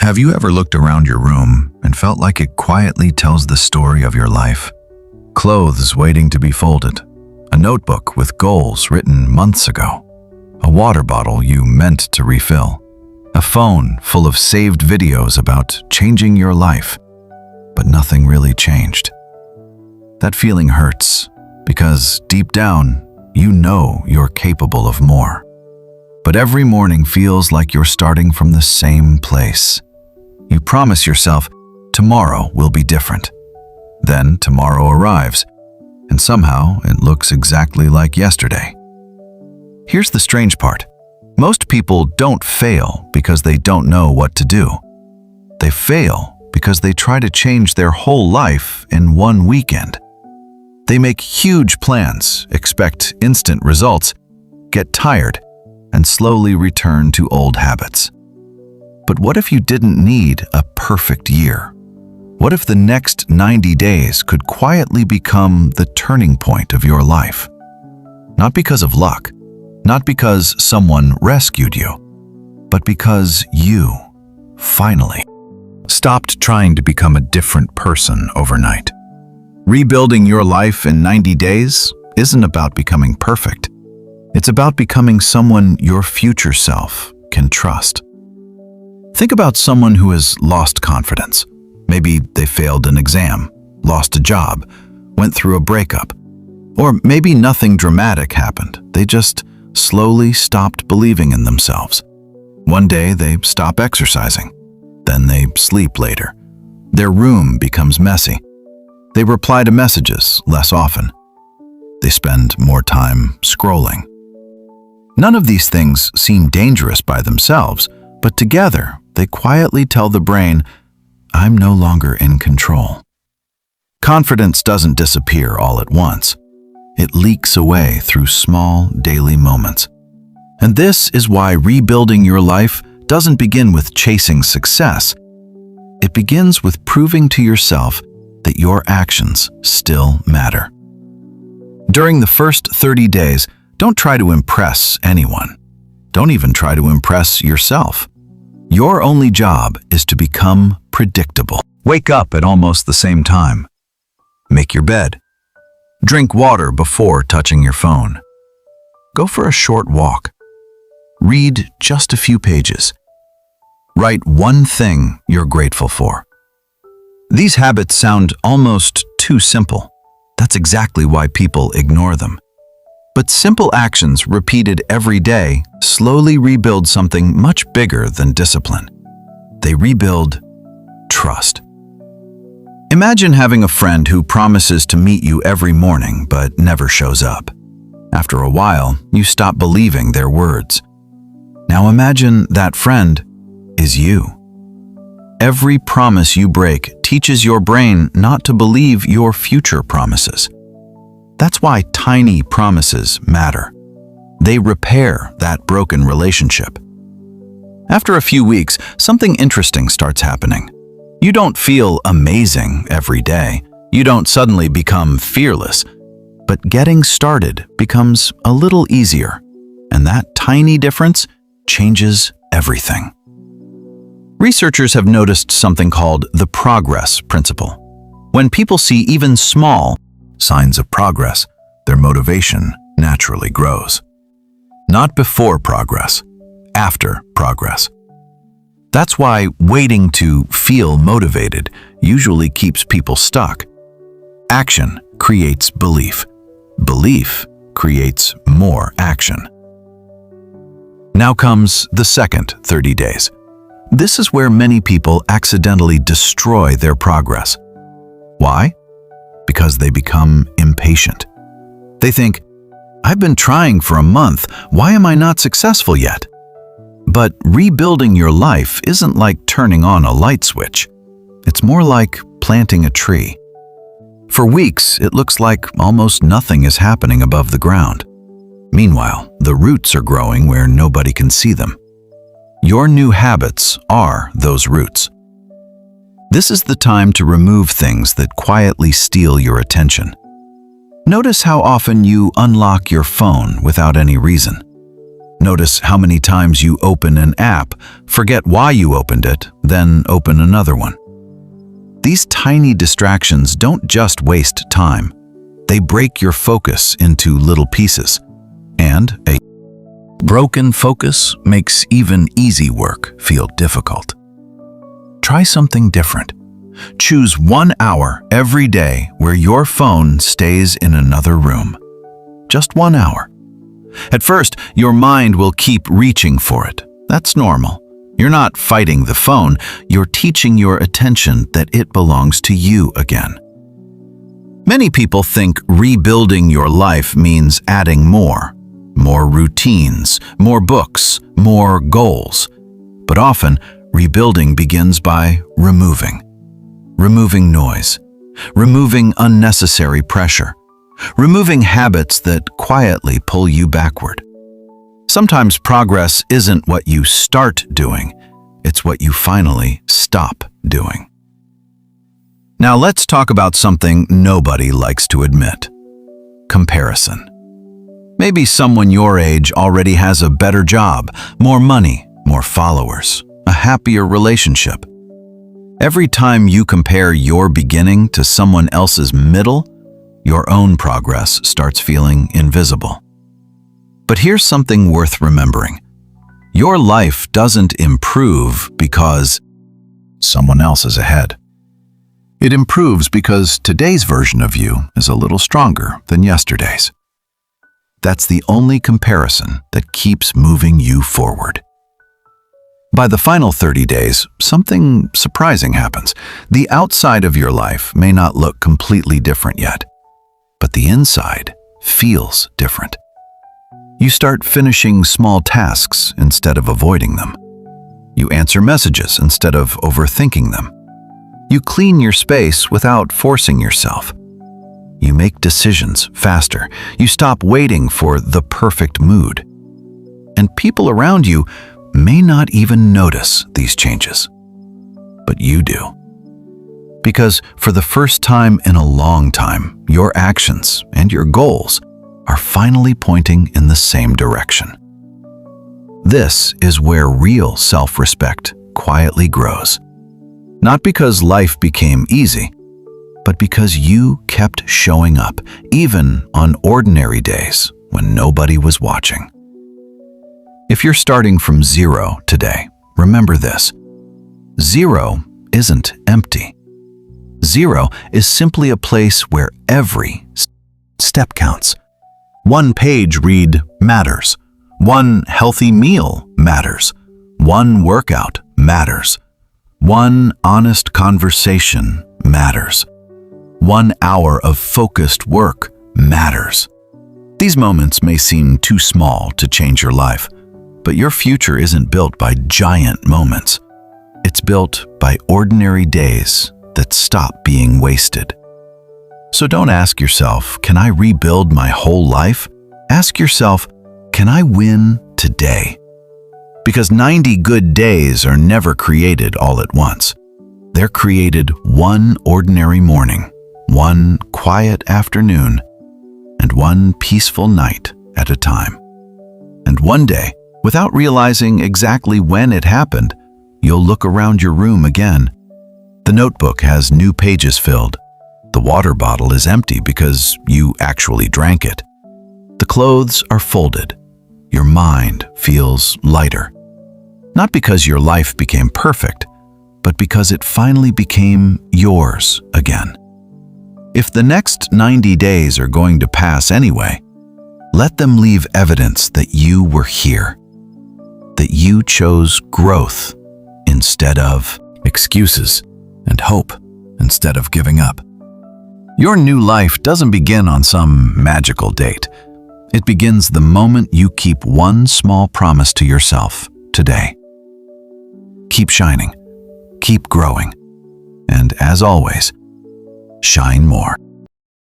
Have you ever looked around your room and felt like it quietly tells the story of your life? Clothes waiting to be folded, a notebook with goals written months ago, a water bottle you meant to refill, a phone full of saved videos about changing your life, but nothing really changed. That feeling hurts because deep down, you know you're capable of more. But every morning feels like you're starting from the same place. You promise yourself, tomorrow will be different. Then tomorrow arrives, and somehow it looks exactly like yesterday. Here's the strange part. Most people don't fail because they don't know what to do. They fail because they try to change their whole life in one weekend. They make huge plans, expect instant results, get tired, and slowly return to old habits. But what if you didn't need a perfect year? What if the next 90 days could quietly become the turning point of your life? Not because of luck, not because someone rescued you, but because you, finally, stopped trying to become a different person overnight. Rebuilding your life in 90 days isn't about becoming perfect. It's about becoming someone your future self can trust. Think about someone who has lost confidence. Maybe they failed an exam, lost a job, went through a breakup. Or maybe nothing dramatic happened. They just slowly stopped believing in themselves. One day they stop exercising. Then they sleep later. Their room becomes messy. They reply to messages less often. They spend more time scrolling. None of these things seem dangerous by themselves, but together they quietly tell the brain, I'm no longer in control. Confidence doesn't disappear all at once. It leaks away through small daily moments. And this is why rebuilding your life doesn't begin with chasing success. It begins with proving to yourself that your actions still matter. During the first 30 days, don't try to impress anyone. Don't even try to impress yourself. Your only job is to become predictable. Wake up at almost the same time. Make your bed. Drink water before touching your phone. Go for a short walk. Read just a few pages. Write one thing you're grateful for. These habits sound almost too simple. That's exactly why people ignore them. But simple actions repeated every day slowly rebuild something much bigger than discipline. They rebuild trust. Imagine having a friend who promises to meet you every morning but never shows up. After a while, you stop believing their words. Now imagine that friend is you. Every promise you break teaches your brain not to believe your future promises. That's why tiny promises matter. They repair that broken relationship. After a few weeks, something interesting starts happening. You don't feel amazing every day. You don't suddenly become fearless. But getting started becomes a little easier. And that tiny difference changes everything. Researchers have noticed something called the progress principle. When people see even small signs of progress, their motivation naturally grows. Not before progress, after progress. That's why waiting to feel motivated usually keeps people stuck. Action creates belief. Belief creates more action. Now comes the second 30 days. This is where many people accidentally destroy their progress. Why? Because they become impatient. They think, I've been trying for a month, why am I not successful yet? But rebuilding your life isn't like turning on a light switch. It's more like planting a tree. For weeks, it looks like almost nothing is happening above the ground. Meanwhile, the roots are growing where nobody can see them. Your new habits are those roots. This is the time to remove things that quietly steal your attention. Notice how often you unlock your phone without any reason. Notice how many times you open an app, forget why you opened it, then open another one. These tiny distractions don't just waste time. They break your focus into little pieces. And a broken focus makes even easy work feel difficult. Try something different. Choose 1 hour every day where your phone stays in another room. Just 1 hour. At first, your mind will keep reaching for it. That's normal. You're not fighting the phone, you're teaching your attention that it belongs to you again. Many people think rebuilding your life means adding more routines, more books, more goals. But often, rebuilding begins by removing noise, removing unnecessary pressure, removing habits that quietly pull you backward. Sometimes progress isn't what you start doing, it's what you finally stop doing. Now let's talk about something nobody likes to admit: comparison. Maybe someone your age already has a better job, more money, more followers, a happier relationship. Every time you compare your beginning to someone else's middle, your own progress starts feeling invisible. But here's something worth remembering. Your life doesn't improve because someone else is ahead. It improves because today's version of you is a little stronger than yesterday's. That's the only comparison that keeps moving you forward. By the final 30 days, something surprising happens. The outside of your life may not look completely different yet, but the inside feels different. You start finishing small tasks instead of avoiding them. You answer messages instead of overthinking them. You clean your space without forcing yourself. You make decisions faster. You stop waiting for the perfect mood. And people around you may not even notice these changes. But you do. Because for the first time in a long time, your actions and your goals are finally pointing in the same direction. This is where real self-respect quietly grows. Not because life became easy, but because you kept showing up, even on ordinary days when nobody was watching. If you're starting from zero today, remember this: zero isn't empty. Zero is simply a place where every step counts. One page read matters. One healthy meal matters. One workout matters. One honest conversation matters. 1 hour of focused work matters. These moments may seem too small to change your life, but your future isn't built by giant moments. It's built by ordinary days that stop being wasted. So don't ask yourself, can I rebuild my whole life? Ask yourself, can I win today? Because 90 good days are never created all at once. They're created one ordinary morning, one quiet afternoon, and one peaceful night at a time. And one day, without realizing exactly when it happened, you'll look around your room again. The notebook has new pages filled. The water bottle is empty because you actually drank it. The clothes are folded. Your mind feels lighter. Not because your life became perfect, but because it finally became yours again. If the next 90 days are going to pass anyway, let them leave evidence that you were here, that you chose growth instead of excuses and hope instead of giving up. Your new life doesn't begin on some magical date. It begins the moment you keep one small promise to yourself today. Keep shining, keep growing, and as always, shine more.